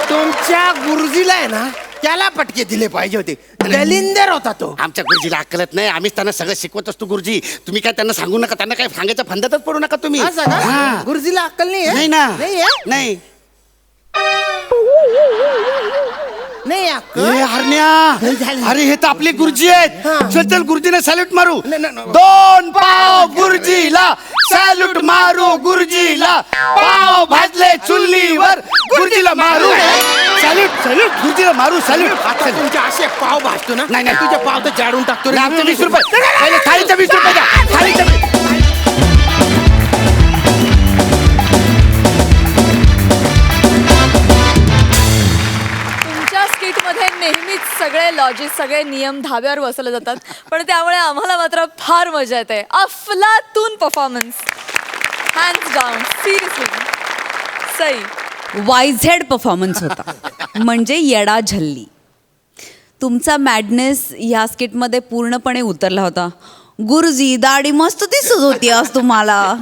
तुमच्या गुरुजीला आहे ना त्याला पटके दिले पाहिजे होते दलिंदर होता तो आमच्या गुरुजीला अक्कलत नाही आम्हीच त्यांना सगळं शिकवत असतो गुरुजी तुम्ही काय त्यांना सांगू नका त्यांना काय सांगायचं फंदातच पडू नका तुम्ही असं का? हा. गुरुजीला अक्कल नाही आहे? नाही ना नाही आहे? नाही नाही अक्कल ए, हरण्या अरे हे तर आपले गुरुजी आहेत चल गुरुजीने सॅल्यूट मारू 2 पाव गुरुजीला सॅल्यूट मारू गुरुजीला पाव भाजले चुल्लीवर गुरुजीला मारू सॅल्यूट गुरुजीला मारू सॅल्यूट आता तुमच्या असे पाव भाजतो ना नाही. तुझे पाव तर जाडून टाकतो रे. आमचे 20 रुपये पहिले थाळीचे 20 रुपये द्या थाळीचे तुमच्या स्किटमध्ये नेहमीच सगळे लॉजिक सगळे नियम धाब्यावर बसवले जातात पण त्यामुळे आम्हाला मात्र फार मजा येते अफलातून performance hands down seriously Sai वायझेड performance होता म्हणजे येडा झल्ली तुमचा मॅडनेस ह्या स्किटमध्ये पूर्णपणे उतरला होता गुरुजी दाढी मस्त दिसत होती आज तुम्हाला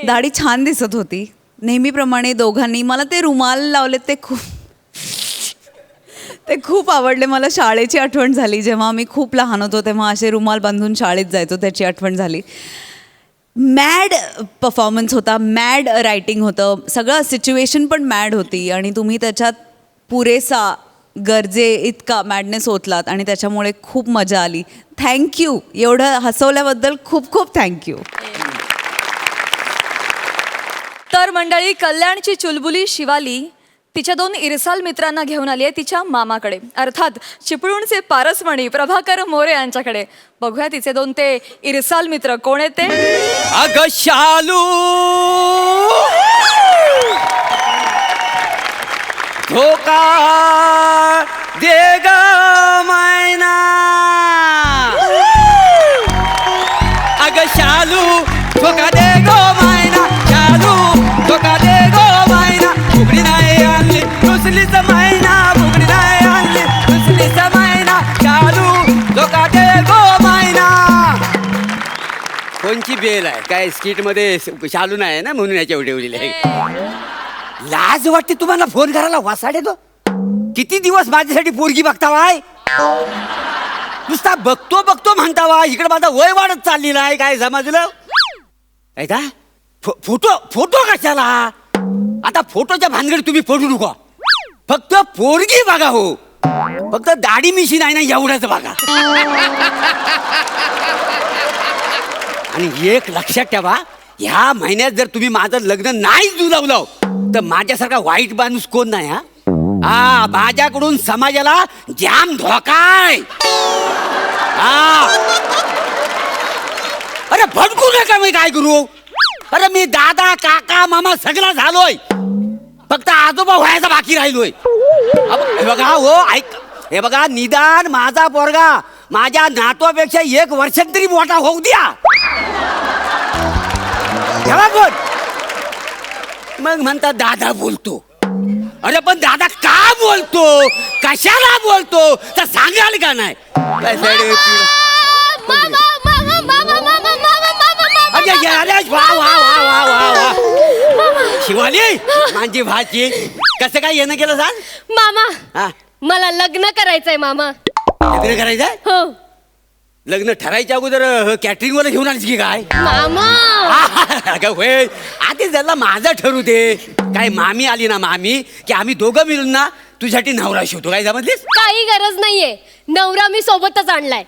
दाढी छान दिसत होती नेहमीप्रमाणे दोघांनी मला ते रुमाल लावले ते खूप आवडले मला शाळेची आठवण झाली जेव्हा आम्ही खूप लहान होतो तेव्हा असे रुमाल बांधून शाळेत जायचो त्याची आठवण झाली मॅड परफॉर्मन्स होता मॅड रायटिंग होतं सगळं सिच्युएशन पण मॅड होती आणि तुम्ही त्याच्यात पुरेसा गरजे इतका मॅडनेस ओतलात आणि त्याच्यामुळे खूप मजा आली थँक्यू एवढं हसवल्याबद्दल खूप खूप थँक्यू तर मंडळी कल्याणची चुलबुली शिवाली तिच्या 2 इरसाल मित्रांना घेऊन आली आहे तिच्या मामाकडे, अर्थात चिपळूणचे पारसमणी प्रभाकर मोरे यांच्याकडे. बघूया तिचे 2 ते इरसाल मित्र कोण आहेत ते. अग शालू धोका दे ग मैना, अग शालू धोका दे गो मैना, शालू धोका दे गो मैना, फुगडी नाही आणली रुसलीच मैना, फुगडी नाही आणली रुसलीच मैना, शालू धोका दे गो मैना. कोणची बेल आहे काय स्किट मध्ये शालू नाही ना म्हणून याच्या ठेवलेली आहे. लाज वाटते तुम्हाला फोन करायला वासाडे तो. किती दिवस माझ्यासाठी पोरगी बघता वाय, नुसता बघतो बघतो म्हणता वा. इकडे माझा वय वाढत चाललेला आहे काय समजलं ऐका. फोटो फोटो कशाला आता फोटोच्या भानगडीत तुम्ही पडू नका. फक्त पोरगी बघा हो, फक्त दाढी मिशी नाही ना एवढंच बघा. आणि एक लक्षात ठेवा, ह्या महिन्यात जर तुम्ही माझं लग्न नाही जुळवलं तर माझ्यासारखा वाईट माणूस कोण नाही. हा माझ्याकडून समाजाला जाम धोकाय. अरे भडकू नका मी काय करू. अरे मी दादा काका मामा सगळा झालोय, फक्त आजोबा व्हायचा बाकी राहिलोय. हे बघा हो ऐक, हे बघा निदान माझा पोरगा माझ्या नातवापेक्षा 1 वर्षात तरी मोठा होऊ द्या. कोण मग म्हणतात दादा बोलतो. अरे पण दादा का बोलतो, कशाला बोलतो तर सांगाल का नाही. शिवाली माझी भाची कसं काय येणं केलं सांग. मामा मला लग्न करायचंय मामा. लग्न करायचंय. हो. लग्न ठरायच्या अगोदर कॅटरिंग वाला घेऊन आलीस की काय. मामा अगं होय आधी त्याला माझं ठरू दे. काय मामी आली ना मामी की आम्ही दोघं मिळून ना तुझ्यासाठी नवरा शिवतो. काय समजलीस. काही गरज नाहीये, नवरा मी सोबतच आणलाय.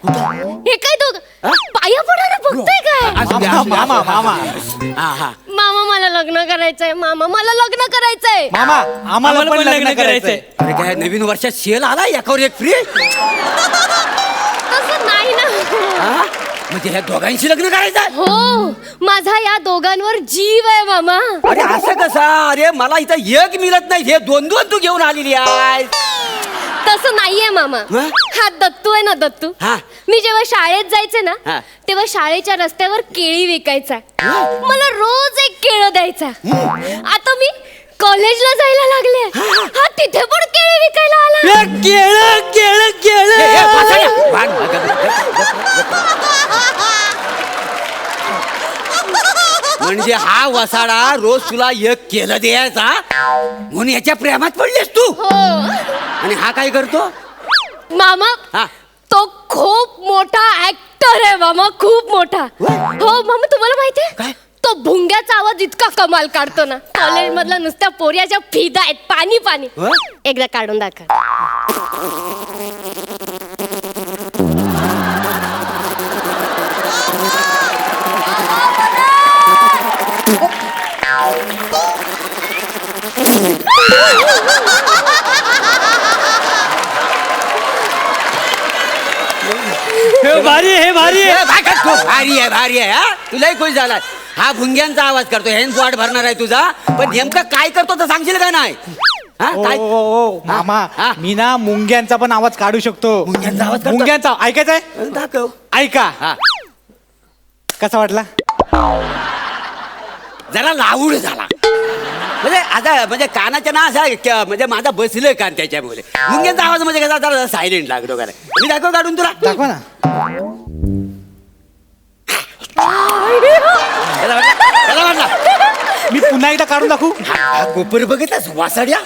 हे काय दोघ पाया पडायला बघताय काय. मामा मामा मला लग्न करायचंय. मामा मला लग्न करायचंय. मामा आम्हाला पण लग्न करायचंय. अरे काय नवीन वर्षात सेल आला एकावर एक फ्री. तसं नाही ना. म्हणजे ह्या दोघांशी लग्न करायचं. हो माझा या दोघांवर जीव आहे मामा. अरे असं कसा. अरे मला इथं एक मिळत नाही, हे 2-2 तू घेऊन आलेली आहे. तसं नाहीये मामा. हा दत्तू आहे ना दत्तू. मी जेव्हा शाळेत जायचे ना तेव्हा शाळेच्या रस्त्यावर केळी विकायचा. मला रोज एक केळं द्यायचा. आता मी कॉलेजला जायला लागले, हा तिथे पण केळी विकायला आला. केळं केळं केळं. म्हणजे हा वसाडा रोज तुला एक केलं द्यायचा म्हणून याच्या प्रेमात पडलीस तू. आणि हा काय करतो मामा. तो खूप मोठा ऍक्टर आहे मामा, खूप मोठा. हो मामा तुम्हाला माहितीये काय. तो भुंग्याचा आवाज इतका कमाल काढतो ना, कॉलेज मधला नुसत्या पोऱ्याच्या फिदा आहेत. पाणी पाणी. एकदा काढून दाखव. भारी आहे भारी आहे भारी आहे भारी आहे. हा तुलाही खुश झाला. हा भुंग्यांचा आवाज करतो, हेच वाट भरणार आहे तुझा. पण नेमकं काय करतो तर सांगशील का नाही. मामा मी ना मुंग्यांचा पण आवाज काढू शकतो. मुंग्यांचा आवाज. मुंग्यांचा ऐकायचाय. दाखव. ऐका. कसा वाटला. जरा लावूड झाला. म्हणजे आता म्हणजे कानाच्या ना असा म्हणजे माझा बसलोय कान त्याच्यामुळे. मुंग्यांचा आवाज म्हणजे कसा जरा सायलेंट लागतो का. मी दाखव काढून तुला. दाखवा ना. मी पुन्हा एकदा काढून दाखवू. कोपर बघितलास वासाड्या.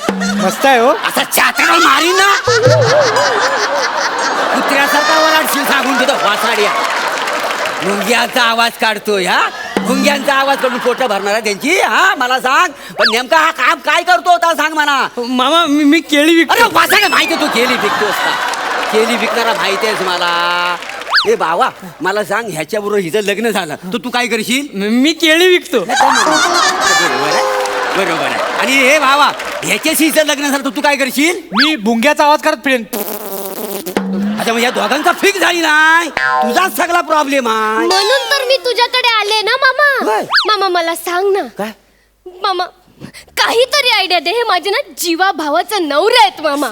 मस्त आहे हो. असा चाकरा मारी ना कुत्र्यासारखा वराडशील सांगून तुझा वासाड्या. मुंग्यांचा आवाज काढतोय. हा मुंग्यांचा आवाज काढून पोट भरणार आहे त्यांची. हा मला सांग पण नेमका हा काम काय करतो होता सांग मला. मामा मी केळी विकतो. अरे वासाड्या माहिती तू केळी विकतोस का. केळी विकणारा माहिती आहेस मला. ए बाबा मला सांग ह्याच्याबरोबर हिचं लग्न झालं तर तू काय करशील. मी केळी विकतो. बरोबर आहे. आणि हे भावा ह्याच्याशी जर लग्न झालं तर तू काय करशील? मी भुंग्याचा आवाज करत फिरेन. अच्छा म्हणजे या दोघांचा फिक्स झाली नाही, तुझाच सगळा प्रॉब्लेम आहे. म्हणून तर मी तुझ्याकडे आले ना मामा. होय. मामा मला सांग ना. काय? मामा काहीतरी आयडिया दे. हे माझे ना जीवा भावाचं नवरे आहेत मामा.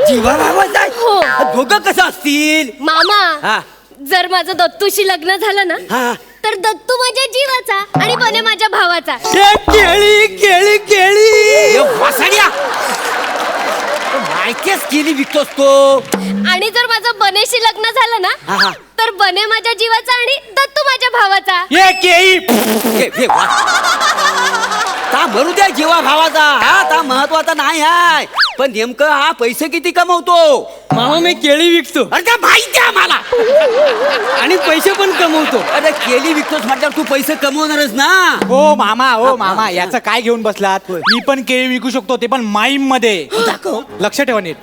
जीवा भावाचा आहे? हो. दोघं कसं असतील? मामा हा. जर माझं दत्तूशी लग्न झालं ना हा. तर दत्तू माझ्या जीवाचा आणि बने माझ्या भावाचा. केळी केळी केळी. हे वासड्या! तो माहितीच केली विकतोस तो. आणि जर माझं बनेशी लग्न झालं ना हा, हा. तर बने माझ्या जीवाचा आणि दत्तू माझ्या भावाचा. ये केळी. हे वा. ता मरू द्या जीवा भावाचा, हा ता महत्वाचा नाही आहे. पण नेमकं हा पैसे किती कमवतो? मामा मी केळी विकतो अरे त्या माहिती आहे मला. आणि पैसे पण कमवतो. अरे केली विकतोस म्हटल्यावर तू पैसे कमवणारच ना. हो मामा याचं काय घेऊन बसलात? मी पण केळी विकू शकतो, ते पण माईम मध्ये. लक्ष ठेवा नीट.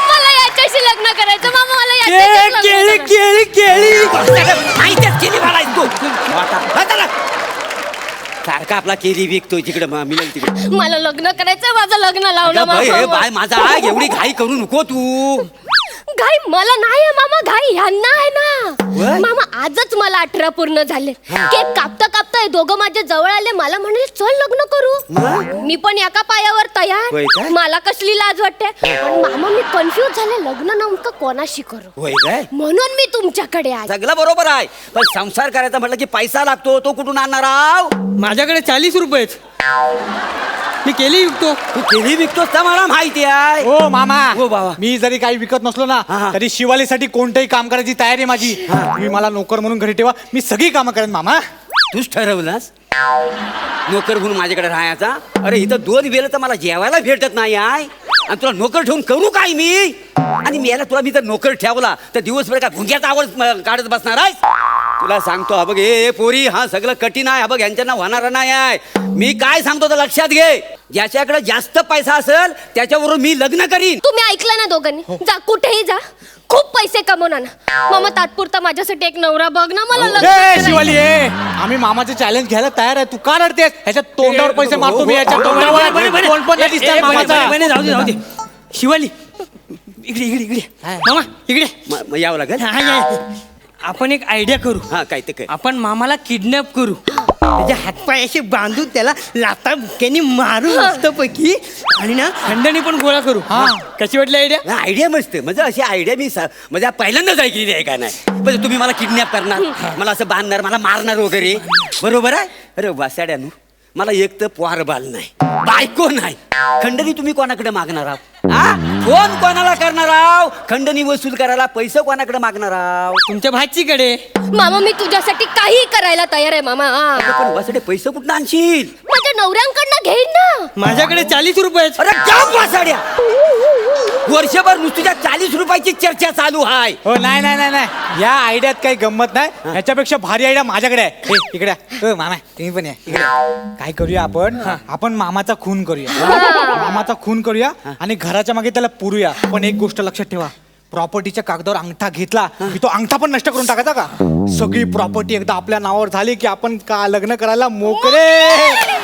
मला याच्याशी लग्न करायचं मामा. मला याच्याशी लग्न केळी करायचं. केळी केळी. माहितीच केली मला तू. सारखा आपला केली विकतोय तिकडे मिळेल तिकडे. मला लग्न करायचं. माझं लग्न लावलं अगं बाई, हे मामा. बाय माझा एवढी घाई करू नको तू. घाई मला नाही आहे मामा. घाई ह्यांना आहे व्हय? ना. मामा आजच मला 18 पूर्ण झाले. केक कापता कापता हे दोघं माझ्या जवळ आले. मला म्हणाले चल लग्न करू. मी पण एका पायावर होय तयार. काय? मला कसली लाज वाटते. पण मामा मी कन्फ्युज झाले. लग्न नेमकं कोणाशी करू होय काय? म्हणून मी तुमच्याकडे आले. सगळं बरोबर आहे, पण संसार करायचा म्हटलं की पैसा लागतो. तो कुठून आणणार आहो? माझ्याकडे 40 रुपये. मी केळी विकतो. तू केली विकतोस तर मला माहिती आहे. हो मामा. हो बाबा. मी जरी काही विकत नसलो ना हा. तरी शिवालीसाठी कोणतंही काम करायची तयारी आहे माझी. तुम्ही मला नोकर म्हणून घरी ठेवा, मी सगळी कामं करेन मामा. तूच ठरवलास नोकर म्हणून माझ्याकडे राहायचा. अरे इथं 2 वेळ तर मला जेवायला भेटत नाही आहे, आणि तुला नोकर ठेवून करू काय मी? आणि मी याला तुला मी तर नोकर ठेवला तर दिवसभर काय भुंग्याचा आवाज काढत बसणार आहेस? तुला सांगतो हा बघ, हे पोरी हा सगळं कठीण आहे. हा बघ यांच्याना होणार नाही आहे. मी काय सांगतो तर लक्षात घे. ज्याच्याकडे जास्त पैसा असेल त्याच्यावरून मी लग्न करीन. तुम्ही ऐकलं ना दोघांनी. जा कुठेही जा, खूप पैसे कमवणार ना. मामा तात्पुरता माझ्यासाठी एक नवरा बघ ना. मला लग्न ए करायचं. शिवाली आम्ही मामाचे चॅलेंज घ्यायला तयार आहे. तू का रडतेस? ह्याच्या तोंडावर पैसे मारतो मी. याच्या तोंडावर तोंड पण नाही दिसणार मामाचा. जाऊ दे. शिवाली इकडे इकडे इकडे मामा इकडे. मग यावं लागेल. आपण एक आयडिया करू. हा काय ते काय? आपण मामाला किडनॅप करू. त्याचे हातपाय असे बांधून त्याला लाता बुक्क्यांनी मारू मस्तपैकी, आणि ना खंडणी पण गोळा करू. कशी वाटली आयडिया? आयडिया मस्त. म्हणजे अशी आयडिया मी म्हणजे पहिल्यांदाच ऐकलेली आहे का नाही. म्हणजे तुम्ही मला किडनॅप करणार, मला असं बांधणार, मला मारणार वगैरे, बरोबर आहे? अरे वासाड्यानो, मला एक तर पोहार बाल नाही, बायको नाही, खंडणी तुम्ही कोणाकडे मागणार आहात? हा? फोन कोणाला करणार आहो? खंडणी वसूल करायला पैसे कोणाकडे मागणार आहो? तुमच्या भाचीकडे. मामा मी तुझ्यासाठी काही करायला तयार आहे मामा. पण वासाडे पैसे कुठं आणशील? माझ्या नवऱ्यांकडनं घेईन ना. माझ्याकडे 40 रुपये. अरे जाम वासाड्या, वर्षभर नुसत्या 40 रुपयाची चर्चा चालू आहे. हो नाही नाही नाही नाही, या आयडियात काही गंमत नाही. ह्याच्यापेक्षा भारी आयडिया माझ्याकडे आहे. इकडे मामा तुम्ही पण या इकडे. काय करूया आपण मामाचा खून करूया. मामाचा खून करूया आणि घराच्या मागे त्याला पुरूया. पण एक गोष्ट लक्षात ठेवा, प्रॉपर्टीच्या कागदावर अंगठा घेतला की तो अंगठा पण नष्ट करून टाकायचा का? सगळी प्रॉपर्टी एकदा आपल्या नावावर झाली की आपण का लग्न करायला मोकळे.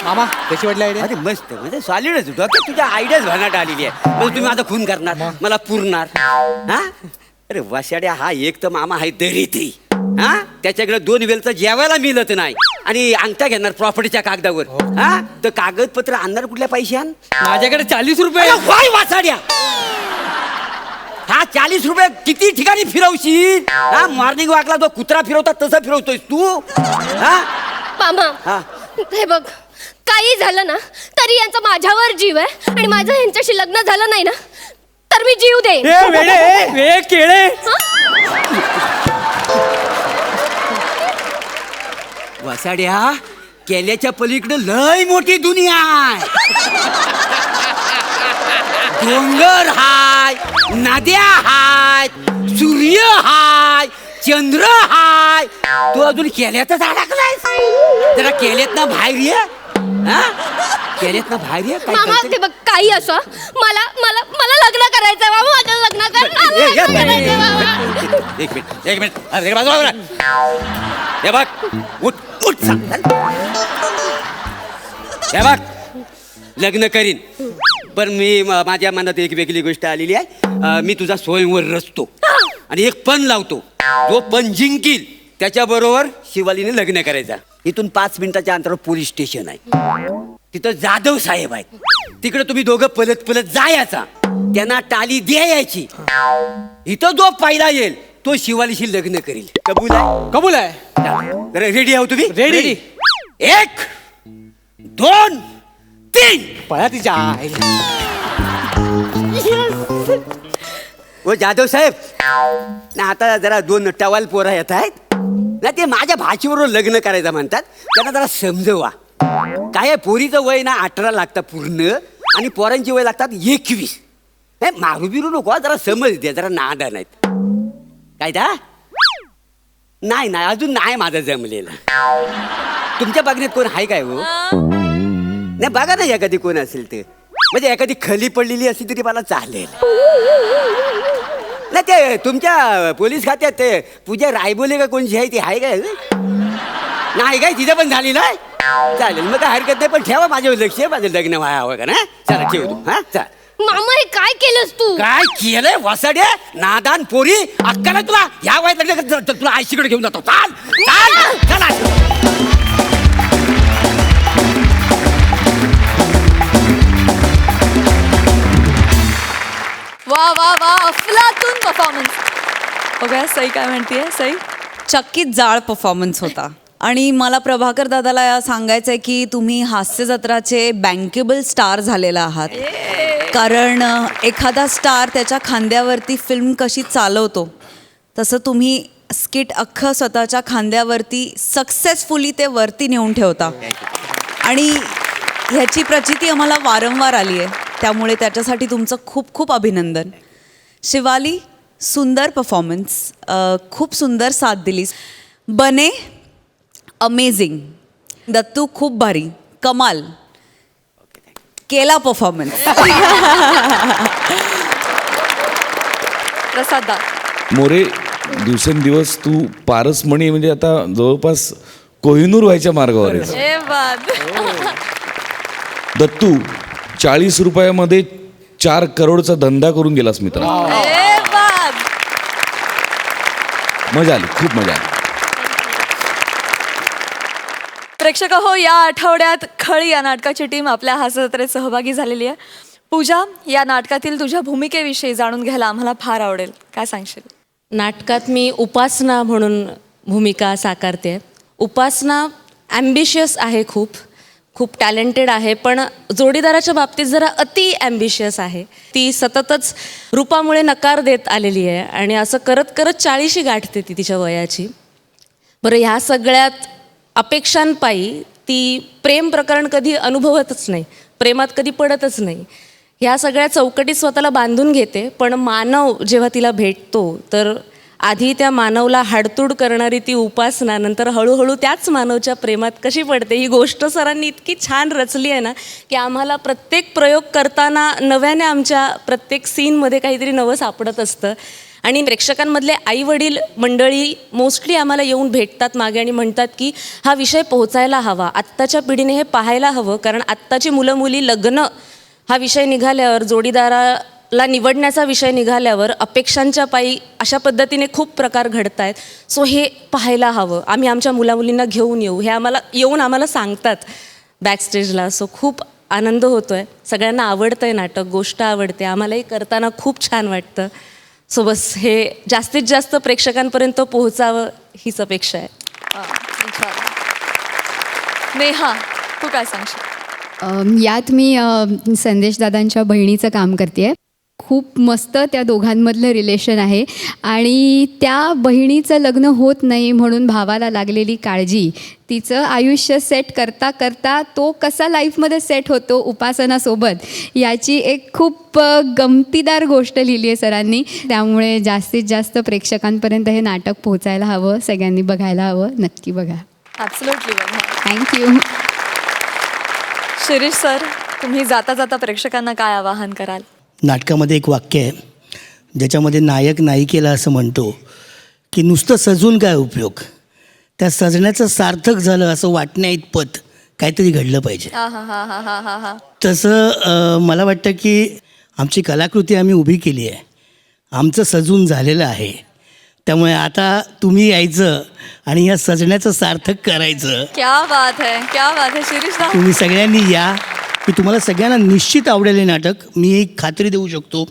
मामा कशी वाटली आयडिया? अरे मस्त, म्हणजे सॉलिडच डोक्यात तुझ्या आयडियाच भरण्यात आलेली आहे. म्हणजे तुम्ही माझा खून करणार, मला पुरणार. हा? अरे वाशाड्या, हा एक तर मामा आहे दरिद्री. हा, त्याच्याकडे 2 वेळचं जेवायला मिळत नाही. आणि अंगठा घेणार प्रॉपर्टीच्या कागदावर हा तर कागदपत्र आणणार कुठल्या पैशान माझ्याकडे 40 रुपये अरे वाय वासाड्या हा 40 रुपये किती ठिकाणी फिरवशील हा मॉर्निंग वॉकला जो कुत्रा फिरवतात तसं फिरवतोयस तू हा मामा हा. हे बघ काही झालं ना तरी यांचा माझ्यावर जीव आहे आणि माझं यांच्याशी लग्न झालं नाही ना तर मी जीव देईन. ए वेडे वे केळे वसाड्या केल्याच्या पलीकडे लय मोठी दुनिया आहे डोंगर हाय नद्या हाय सूर्य हाय चंद्र हाय तू अजून केल्यातच अडकलाय जरा केल्यात ना बाहेर ये हा केल्यात ना बाहेर ये काय मामा करते? ते बघ काही असो मला मला मला लग्न करायचंय मामा माझं लग्न कर मला लग्न करायचंय, मामा. एक मिनिट अरे बाजूला वळा. हे बघ उठ सांग हे बघ लग्न करीन पण मी माझ्या मनात एक वेगळी गोष्ट आलेली आहे मी तुझा स्वयंवर रचतो आणि एक पण लावतो जो पण जिंकील त्याच्याबरोबर शिवालीने लग्न करायचा इथून 5 मिनिटाच्या अंतरावर पोलीस स्टेशन आहे तिथं जाधव साहेब आहेत तिकडे तुम्ही दोघं पलत पलत जायचा त्यांना टाली द्यायची इथं जो पहिला येईल तो शिवालीशी लग्न करील कबूल आहे कबूल आहे रेडी आहो तुम्ही रेडी 1 2 3 पळा तिच्या आईला. ओ जाधव साहेब ना आता जरा 2 टवाल पोरं येत आहेत ना ते माझ्या भाषेबरोबर लग्न करायचं म्हणतात त्यांना जरा समजवा काय आहे, पोरीचं वय ना 18 लागतं पूर्ण आणि पोरांची वय लागतात 21 हे मारू बिरू नको जरा समज द्या जरा नादा नाहीत काय दा नाही नाही अजून नाही माझं जमलेलं तुमच्या बघण्यात कोण आहे काय हो नाही बघा ना एखादी कोण असेल ते म्हणजे एखादी खली पडलेली असली तरी मला चालेल नाही ते तुमच्या पोलीस खात्यात ते पूजा रायबोले का कोणची आहे ती आहे काय नाही काय तिथं पण झाली नाही चालेल मग काय हरकत नाही पण ठेवा माझ्यावर लक्ष माझं लग्न व्हावं का ना चला ठेवतो हा चाल मामा हे काय केलंस तू काय केलंय वसाडे नादान पोरी अक्काला तुला ह्या वयात लग्न कर- तुला आयशीकडे घेऊन जातो चाल चाल चला वा वा वा अफलातून परफॉर्मन्स. बघा सई काय म्हणतीये सई. चक्कीत जाळ परफॉर्मन्स होता आणि मला प्रभाकर दादाला सांगायचं आहे की तुम्ही हास्य जत्राचे बँकेबल स्टार झालेला आहात कारण एखादा स्टार त्याच्या खांद्यावरती फिल्म कशी चालवतो तसं तुम्ही स्किट अख्खं स्वतःच्या खांद्यावरती सक्सेसफुली ते वरती नेऊन ठेवता आणि ह्याची प्रचिती आम्हाला वारंवार आली आहे त्यामुळे त्याच्यासाठी तुमचं खूप खूप अभिनंदन. शिवाली सुंदर परफॉर्मन्स खूप सुंदर साथ दिलीस. बने अमेझिंग. दत्तू खूप भारी कमाल केला परफॉर्मन्स. प्रसाद दा. मोरे दिवसेंदिवस तू पारसमणी म्हणजे आता जवळपास कोहिनूर व्हायच्या मार्गावर आहेस. ए बाद. दत्तू 40 रुपयामध्ये 4 करोडचा धंदा करून गेलास मित्र. ए बाद. मजा आली खूप मजा आली. प्रेक्षक हो या आठवड्यात खळी या नाटकाची टीम आपल्या हास्यजत्रेत सहभागी झालेली आहे. पूजा या नाटकातील तुझ्या भूमिकेविषयी जाणून घ्यायला आम्हाला फार आवडेल. काय सांगशील. नाटकात मी उपासना म्हणून भूमिका साकारते. उपासना ॲम्बिशियस आहे खूप खूप टॅलेंटेड आहे पण जोडीदाराच्या बाबतीत जरा अति ॲम्बिशियस आहे. ती सततच रूपामुळे नकार देत आलेली आहे आणि असं करत करत 40शी गाठते ती तिच्या वयाची. बरं ह्या सगळ्यात अपेक्षांपायी ती प्रेम प्रकरण कधी अनुभवतच नाही प्रेमात कधी पडतच नाही. ह्या सगळ्या चौकटीत स्वतःला बांधून घेते पण मानव जेव्हा तिला भेटतो तर आधी त्या मानवला हाडतूड करणारी ती उपासना नंतर हळूहळू त्याच मानवच्या प्रेमात कशी पडते ही गोष्ट सरांनी इतकी छान रचली आहे ना की आम्हाला प्रत्येक प्रयोग करताना नव्याने आमच्या प्रत्येक सीनमध्ये काहीतरी नवं सापडत असतं. आणि प्रेक्षकांमधले आईवडील मंडळी मोस्टली आम्हाला येऊन भेटतात मागे आणि म्हणतात की हा विषय पोहोचायला हवा आत्ताच्या पिढीने हे पाहायला हवं कारण आत्ताची मुलं मुली लग्न हा विषय निघाल्यावर जोडीदारा ला निवडण्याचा विषय निघाल्यावर अपेक्षांच्या पायी अशा पद्धतीने खूप प्रकार घडत आहेत. सो हे पाहायला हवं, आम्ही आमच्या मुलामुलींना घेऊन येऊ, हे आम्हाला सांगतात बॅकस्टेजला. सो खूप आनंद होतो आहे, सगळ्यांना आवडतं आहे नाटक, गोष्ट आवडते, आम्हालाही करताना खूप छान वाटतं. सो बस हे जास्तीत जास्त प्रेक्षकांपर्यंत पोहोचावं हीच अपेक्षा आहे. नेहा, तू काय सांगशील? यात मी संदेश दादांच्या बहिणीचं काम करते. खूप मस्त त्या दोघांमधलं रिलेशन आहे आणि त्या बहिणीचं लग्न होत नाही म्हणून भावाला लागलेली काळजी, तिचं आयुष्य सेट करता करता तो कसा लाईफमध्ये सेट होतो उपासनासोबत, याची एक खूप गमतीदार गोष्ट लिहिली आहे सरांनी. त्यामुळे जास्तीत जास्त प्रेक्षकांपर्यंत हे नाटक पोहोचायला हवं, सगळ्यांनी बघायला हवं. नक्की बघा. ॲब्सोल्युटली. थँक्यू. शिरीष सर, तुम्ही जाता जाता प्रेक्षकांना काय आवाहन कराल? नाटकामध्ये एक वाक्य आहे ज्याच्यामध्ये नायक नायिकेला असं म्हणतो की नुसतं सजून काय उपयोग, त्या सजण्याचं सार्थक झालं असं वाटण्या इतपत काहीतरी घडलं पाहिजे. तसं मला वाटतं की आमची कलाकृती आम्ही उभी केली आहे, आमचं सजून झालेलं आहे. त्यामुळे आता तुम्ही यायचं आणि या सजण्याचं सार्थक करायचं. क्या बात है शिरीष दा. तुम्ही सगळ्यांनी या, की तुम्हाला सगळ्यांना निश्चित आवडेल हे नाटक. मी एक खात्री देऊ शकतो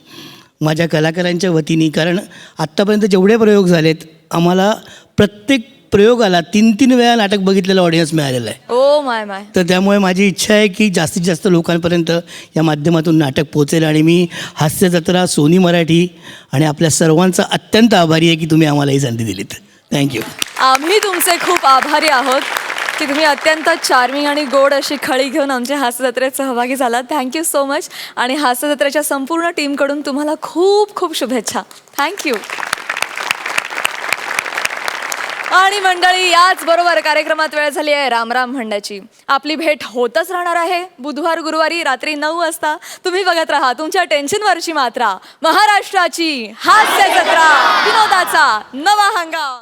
माझ्या कलाकारांच्या वतीने, कारण आत्तापर्यंत जेवढे प्रयोग झालेत आम्हाला प्रत्येक प्रयोगाला 3-3 वेळा नाटक बघितलेलं ऑडियन्स मिळालेलं आहे. Oh my. तर त्यामुळे माझी इच्छा आहे की जास्तीत जास्त लोकांपर्यंत या माध्यमातून नाटक पोहोचेल. आणि मी हास्य जत्रा, सोनी मराठी आणि आपल्या सर्वांचा अत्यंत आभारी आहे की तुम्ही आम्हाला ही संधी दिलीत. थँक्यू. आम्ही तुमचे खूप आभारी आहोत की तुम्ही अत्यंत चार्मिंग आणि गोड अशी खळी घेऊन आमच्या हास्य जत्रेत सहभागी झालात. Thank you so much. आणि हास्य जत्रेच्या संपूर्ण टीमकडून तुम्हाला खूप खूप शुभेच्छा. थँक्यू. आणि मंडळी, याच बरोबर कार्यक्रमात वेळ झाली आहे राम राम म्हणण्याची. आपली भेट होतच राहणार आहे बुधवार गुरुवारी रात्री 9 वाजता. तुम्ही बघत राहा तुमच्या टेन्शनवरची मात्रा, महाराष्ट्राची हास्य जत्रा, विनोदाचा नवा हंगाम.